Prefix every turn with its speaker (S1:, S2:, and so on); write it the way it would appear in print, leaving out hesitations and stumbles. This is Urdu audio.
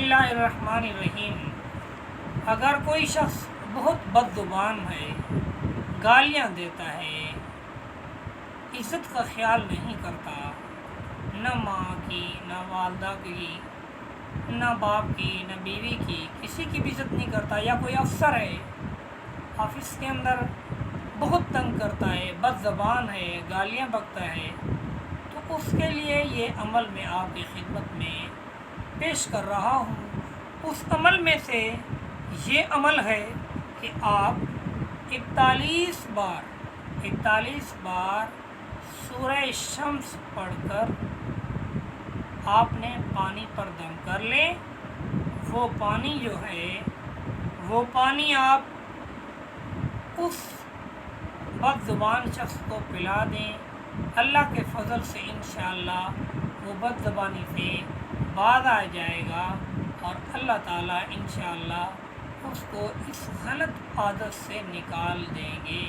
S1: اللہ الرحمن الرحیم۔ اگر کوئی شخص بہت بد زبان ہے، گالیاں دیتا ہے، عزت کا خیال نہیں کرتا، نہ ماں کی، نہ والدہ کی، نہ باپ کی، نہ بیوی کی، کسی کی بھی عزت نہیں کرتا، یا کوئی افسر ہے آفس کے اندر بہت تنگ کرتا ہے، بد زبان ہے، گالیاں بکتا ہے، تو اس کے لیے یہ عمل میں آپ کی خدمت میں پیش کر رہا ہوں۔ اس عمل میں سے یہ عمل ہے کہ آپ 41 بار سورہ شمس پڑھ کر آپ نے پانی پر دم کر لیں۔ وہ پانی جو ہے، وہ پانی آپ اس بد زبان شخص کو پلا دیں۔ اللہ کے فضل سے انشاءاللہ وہ بد زبانی سے باز آ جائے گا، اور اللہ تعالیٰ انشاءاللہ اس کو اس غلط عادت سے نکال دیں گے۔